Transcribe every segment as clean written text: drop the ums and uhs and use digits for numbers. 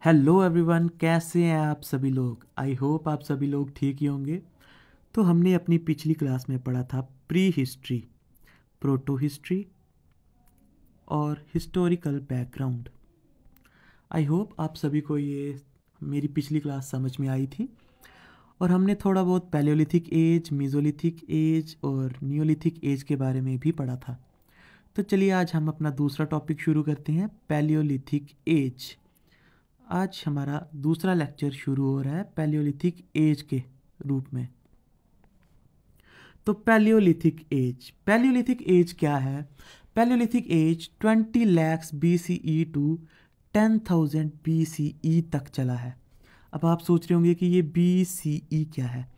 Hello everyone, कैसे हैं आप सभी लोग। आई होप आप सभी लोग ठीक ही होंगे। तो हमने अपनी पिछली क्लास में पढ़ा था प्री हिस्ट्री, प्रोटो हिस्ट्री और हिस्टोरिकल बैकग्राउंड। आई होप आप सभी को ये मेरी पिछली क्लास समझ में आई थी। और हमने थोड़ा बहुत पैलियोलिथिक एज, मेसोलिथिक एज और नियोलिथिक एज के बारे में भी पढ़ा था। तो चलिए आज हम अपना दूसरा टॉपिक शुरू करते हैं, पैलियोलिथिक एज। आज हमारा दूसरा लेक्चर शुरू हो रहा है पैलियोलिथिक एज के रूप में। तो पैलियोलिथिक एज क्या है? Palaeolithic age 20 lakhs BCE to 10,000 BCE तक चला है। अब आप सोच रहे होंगे कि ये BCE क्या है।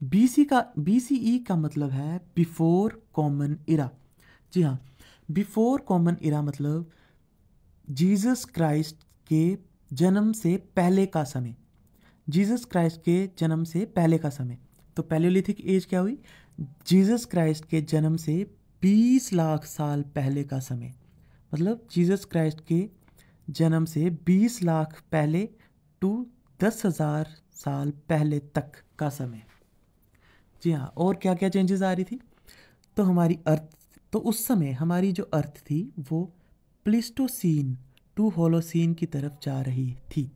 BCE का मतलब है बिफोर कॉमन इरा। जी हाँ, बिफोर कॉमन इरा मतलब जीसस क्राइस्ट के जन्म से पहले का समय। जीसस क्राइस्ट के जन्म से पहले का समय। तो पैलियोलिथिक एज क्या हुई? जीसस क्राइस्ट के जन्म से 20 लाख साल पहले का समय। मतलब जीसस क्राइस्ट के जन्म से 20 लाख पहले टू 10,000 साल पहले तक का समय। जी हाँ, और क्या क्या चेंजेस आ रही थी? तो हमारी अर्थ, तो उस समय हमारी जो अर्थ थी वो प्लीस्टोसीन टू होलोसीन की तरफ जा रही थी।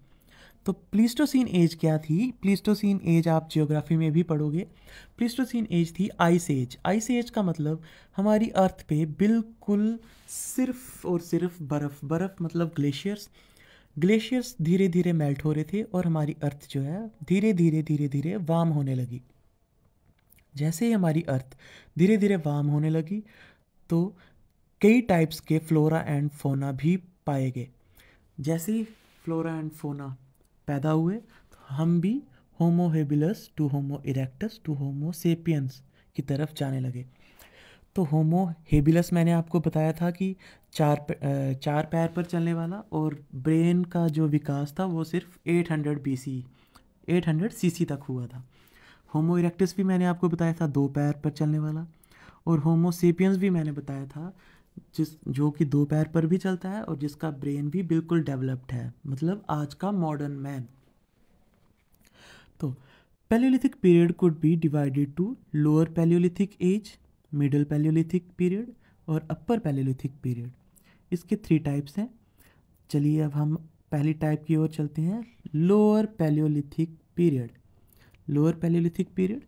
तो प्लीस्टोसीन एज क्या थी? प्लीस्टोसीन एज आप जियोग्राफी में भी पढ़ोगे। प्लीस्टोसीन एज थी आइस एज। आइस एज का मतलब हमारी अर्थ पे बिल्कुल सिर्फ और सिर्फ बर्फ़, बर्फ़ मतलब ग्लेशियर्स। ग्लेशियर्स धीरे धीरे मेल्ट हो रहे थे और हमारी अर्थ जो है धीरे धीरे धीरे धीरे वार्म होने लगी। जैसे ही हमारी अर्थ धीरे धीरे वार्म होने लगी तो कई टाइप्स के फ्लोरा एंड फोना भी पाए गए। जैसे ही फ्लोरा एंड फोना पैदा हुए तो हम भी Homo habilis to Homo erectus to Homo sapiens की तरफ जाने लगे। तो होमो हेबिलस मैंने आपको बताया था कि चार पैर पर चलने वाला, और ब्रेन का जो विकास था वो सिर्फ 800 सीसी तक हुआ था। होमो इरेक्टस भी मैंने आपको बताया था 2 पैर पर चलने वाला, और होमो सेपियंस भी मैंने बताया था जो कि 2 पैर पर भी चलता है और जिसका ब्रेन भी बिल्कुल डेवलप्ड है, मतलब आज का मॉडर्न मैन। तो palaeolithic period could be divided to lower palaeolithic age, middle palaeolithic period और अपर पैलियोलिथिक पीरियड। इसके 3 टाइप्स हैं। चलिए अब हम पहली टाइप की ओर चलते हैं, lower Palaeolithic period. Lower Palaeolithic period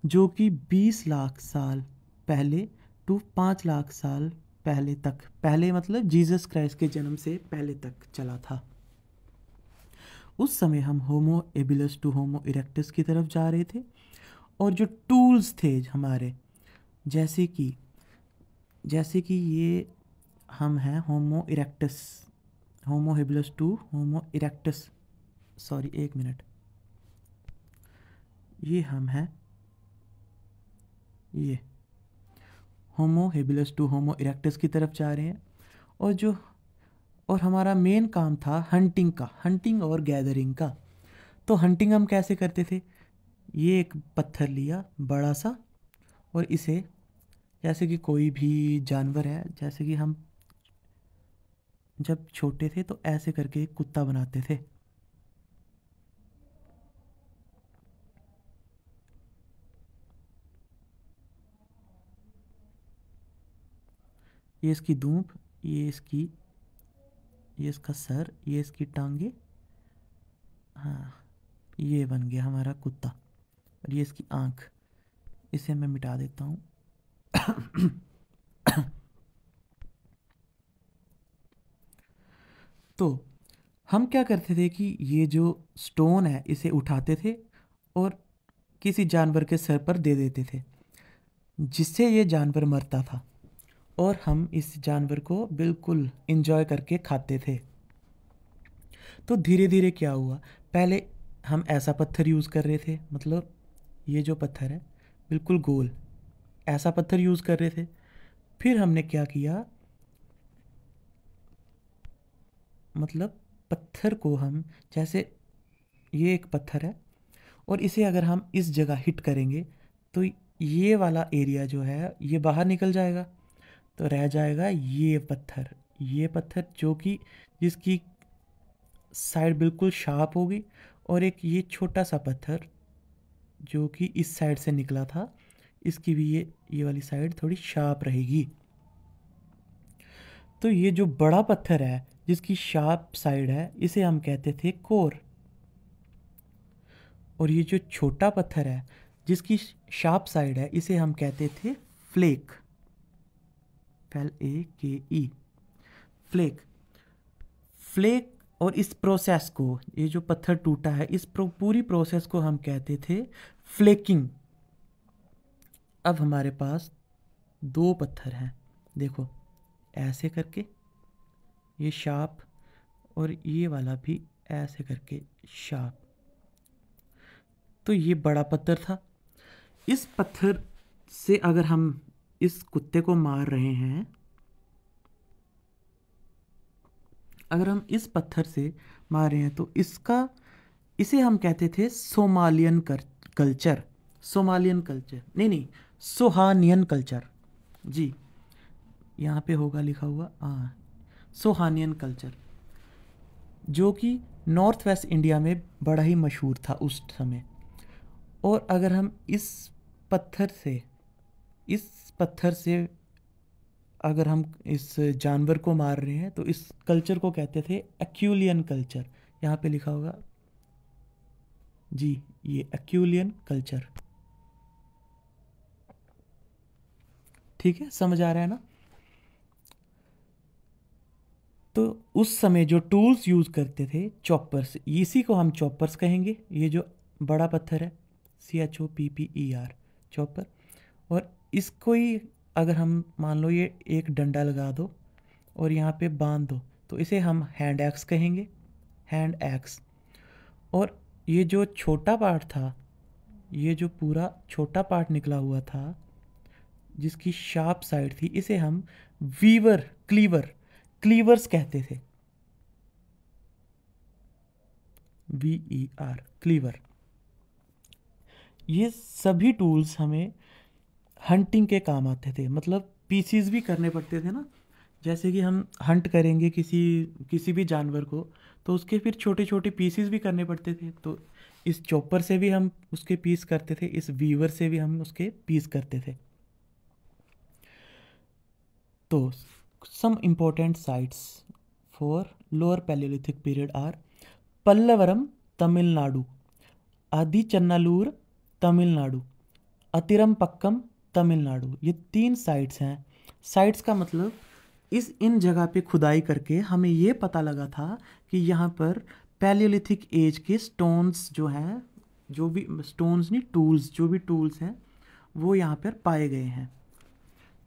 जो कि 20 लाख साल पहले टू 5 लाख साल पहले तक, पहले मतलब जीसस क्राइस्ट के जन्म से पहले तक चला था। उस समय हम होमो एबिलस टू होमो इरेक्टस की तरफ जा रहे थे, और जो टूल्स थे हमारे, जैसे कि ये हम हैं Homo erectus, Homo habilis to Homo erectus, sorry एक मिनट, ये हम हैं, ये होमो हेबिलस टू होमो इरेक्टस की तरफ जा रहे हैं। और हमारा मेन काम था हंटिंग का, हंटिंग और गैदरिंग का। तो हंटिंग हम कैसे करते थे? ये एक पत्थर लिया बड़ा सा, और इसे, जैसे कि कोई भी जानवर है, जैसे कि हम जब छोटे थे तो ऐसे करके एक कुत्ता बनाते थे। ये इसकी दूंभ, ये इसका सर, ये इसकी टांगे, हाँ, ये बन गया हमारा कुत्ता। और ये इसकी आँख, इसे मैं मिटा देता हूँ। तो हम क्या करते थे कि ये जो स्टोन है इसे उठाते थे और किसी जानवर के सर पर दे देते थे, जिससे ये जानवर मरता था, और हम इस जानवर को बिल्कुल इंजॉय करके खाते थे। तो धीरे धीरे क्या हुआ, पहले हम ऐसा पत्थर यूज़ कर रहे थे, मतलब ये जो पत्थर है बिल्कुल गोल, ऐसा पत्थर यूज़ कर रहे थे। फिर हमने क्या किया, मतलब पत्थर को हम, जैसे ये एक पत्थर है और इसे अगर हम इस जगह हिट करेंगे तो ये वाला एरिया जो है ये बाहर निकल जाएगा, तो रह जाएगा ये पत्थर, ये पत्थर जो कि जिसकी साइड बिल्कुल शार्प होगी, और एक ये छोटा सा पत्थर जो कि इस साइड से निकला था, इसकी भी ये वाली साइड थोड़ी शार्प रहेगी। तो ये जो बड़ा पत्थर है जिसकी शार्प साइड है, इसे हम कहते थे कोर। और ये जो छोटा पत्थर है जिसकी शार्प साइड है, इसे हम कहते थे फ्लेक। FLAKE, flake. फ्लेक। और इस प्रोसेस को, ये जो पत्थर टूटा है, इस पूरी प्रोसेस को हम कहते थे फ्लेकिंग। अब हमारे पास दो पत्थर हैं, देखो ऐसे करके, ये शार्प, और ये वाला भी ऐसे करके शार्प। तो ये बड़ा पत्थर था। इस पत्थर से अगर हम इस कुत्ते को मार रहे हैं, अगर हम इस पत्थर से मार रहे हैं, तो इसे हम कहते थे सोमालियन कल्चर। सोमालियन कल्चर नहीं, सोहानियन कल्चर। जी, यहाँ पे होगा लिखा हुआ, हाँ, सोहानियन कल्चर, जो कि नॉर्थ वेस्ट इंडिया में बड़ा ही मशहूर था उस समय। और अगर हम इस पत्थर से अगर हम इस जानवर को मार रहे हैं, तो इस कल्चर को कहते थे एक्यूलियन कल्चर। यहाँ पे लिखा होगा जी, ये एक्यूलियन कल्चर। ठीक है, समझ आ रहा है ना? तो उस समय जो टूल्स यूज़ करते थे, चॉपर्स, इसी को हम चॉपर्स कहेंगे। ये जो बड़ा पत्थर है, CHOPPER, चॉपर। और इसको ही अगर हम मान लो ये एक डंडा लगा दो और यहाँ पे बांध दो, तो इसे हम हैंड एक्स कहेंगे, हैंड एक्स। और ये जो छोटा पार्ट था, ये जो पूरा छोटा पार्ट निकला हुआ था जिसकी शार्प साइड थी, इसे हम क्लीवर्स कहते थे। VER, cleaver. ये सभी टूल्स हमें हंटिंग के काम आते थे, मतलब पीसीज भी करने पड़ते थे ना। जैसे कि हम हंट करेंगे किसी भी जानवर को, तो उसके फिर छोटे छोटे पीसीज भी करने पड़ते थे। तो इस चॉपर से भी हम उसके पीस करते थे, इस वीवर से भी हम उसके पीस करते थे। तो some important sites for lower Paleolithic period are Pallavaram Tamil Nadu, Adichanallur Tamil Nadu, अतिरमपक्कम Tamil Nadu. ये 3 साइट्स हैं। साइट्स का मतलब इन जगह पे खुदाई करके हमें ये पता लगा था कि यहाँ पर पैलियोलिथिक एज के स्टोन्स जो हैं, जो भी स्टोन्स नहीं, टूल्स, जो भी टूल्स हैं वो यहाँ पर पाए गए हैं।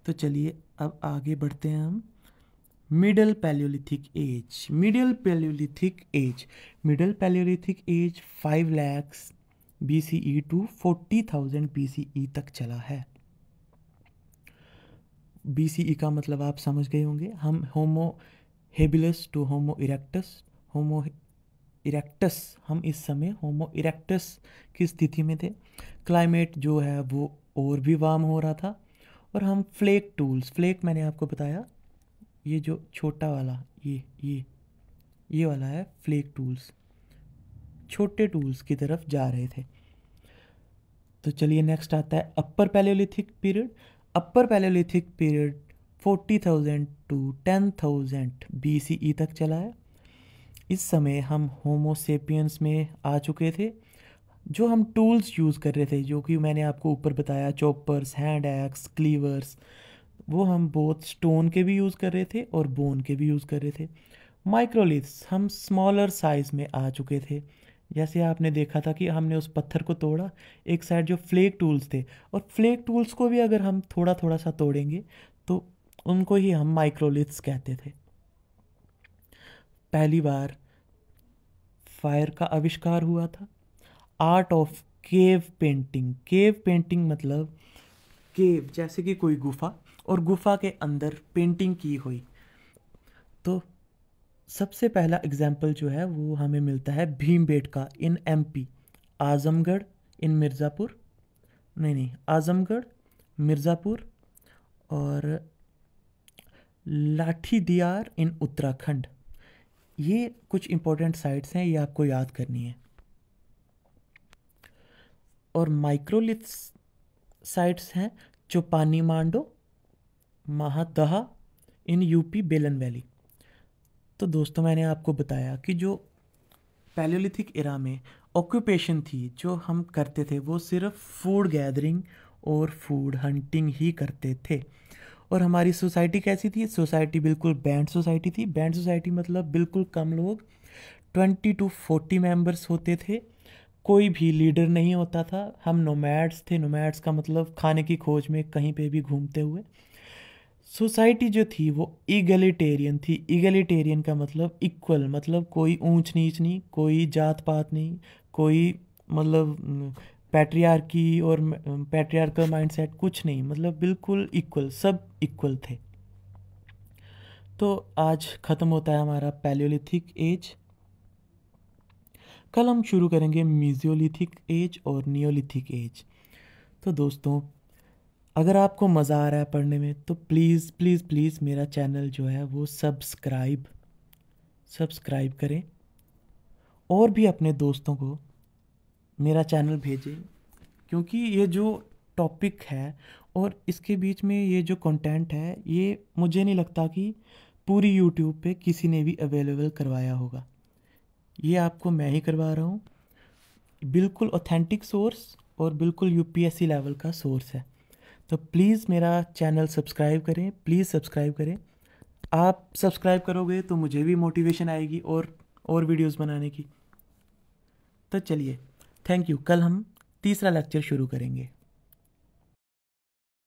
तो चलिए अब आगे बढ़ते हैं हम। Middle palaeolithic age. Middle palaeolithic age 5 lakh BCE to 40,000 BCE तक चला है। BCE का मतलब आप समझ गए होंगे। हम होमो हेबिलस टू होमो इरेक्टस, हम इस समय होमो इरेक्टस की स्थिति में थे। क्लाइमेट जो है वो और भी वार्म हो रहा था। और हम फ्लेक मैंने आपको बताया, ये जो छोटा वाला ये वाला है फ्लेक टूल्स, छोटे टूल्स की तरफ जा रहे थे। तो चलिए नेक्स्ट आता है upper palaeolithic period. Upper palaeolithic period 40,000 to 10,000 BCE तक चला है। इस समय हम होमोसेपियंस में आ चुके थे। जो हम टूल्स यूज़ कर रहे थे, जो कि मैंने आपको ऊपर बताया, चॉपर्स, हैंड एक्स, क्लीवर्स, वो हम बोथ स्टोन के भी यूज़ कर रहे थे और बोन के भी यूज़ कर रहे थे। माइक्रोलिथ्स, हम स्मॉलर साइज़ में आ चुके थे। जैसे आपने देखा था कि हमने उस पत्थर को तोड़ा, एक साइड जो फ्लेक टूल्स थे, और फ्लेक टूल्स को भी अगर हम थोड़ा थोड़ा सा तोड़ेंगे तो उनको ही हम माइक्रोलिथ्स कहते थे। पहली बार फायर का आविष्कार हुआ था। आर्ट ऑफ केव पेंटिंग मतलब केव जैसे कि कोई गुफा, और गुफा के अंदर पेंटिंग की हुई। तो सबसे पहला एग्जाम्पल जो है वो हमें मिलता है भीमबेटका इन MP, आजमगढ़ इन मिर्ज़ापुर, आजमगढ़, मिर्ज़ापुर, और लाठी दियार इन उत्तराखंड। ये कुछ इंपॉर्टेंट साइट्स हैं, ये आपको याद करनी है। और माइक्रोलिथ्स साइट्स हैं चोपानी मांडो, महादहा इन यूपी बेलन वैली। तो दोस्तों मैंने आपको बताया कि जो पैलियोलिथिक एरा में ऑक्यूपेशन थी जो हम करते थे वो सिर्फ फूड गैदरिंग और फूड हंटिंग ही करते थे। और हमारी सोसाइटी कैसी थी? सोसाइटी बिल्कुल बैंड सोसाइटी थी। बैंड सोसाइटी मतलब बिल्कुल कम लोग, 20 to 40 मेंबर्स होते थे। कोई भी लीडर नहीं होता था। हम नोमैड्स थे। नोमैड्स का मतलब खाने की खोज में कहीं पे भी घूमते हुए। सोसाइटी जो थी वो ईगलिटेरियन थी। ईगलिटेरियन का मतलब इक्वल, मतलब कोई ऊंच नीच नहीं, कोई जात पात नहीं, कोई मतलब पैट्रियार्की और पैट्रियार्कल माइंडसेट कुछ नहीं, मतलब बिल्कुल इक्वल, सब इक्वल थे। तो आज ख़त्म होता है हमारा पैलियोलिथिक एज। कल हम शुरू करेंगे मीजियोलिथिक एज और नियोलिथिक एज। तो दोस्तों अगर आपको मज़ा आ रहा है पढ़ने में तो प्लीज़ प्लीज़ प्लीज़ मेरा चैनल जो है वो सब्सक्राइब करें और भी अपने दोस्तों को मेरा चैनल भेजें, क्योंकि ये जो टॉपिक है और इसके बीच में ये जो कंटेंट है ये मुझे नहीं लगता कि पूरी यूट्यूब पे किसी ने भी अवेलेबल करवाया होगा। ये आपको मैं ही करवा रहा हूँ। बिल्कुल ऑथेंटिक सोर्स और बिल्कुल यूपीएससी लेवल का सोर्स है। तो प्लीज़ मेरा चैनल सब्सक्राइब करें, प्लीज़ सब्सक्राइब करें। आप सब्सक्राइब करोगे तो मुझे भी मोटिवेशन आएगी और वीडियोस बनाने की। तो चलिए, थैंक यू। कल हम तीसरा लेक्चर शुरू करेंगे।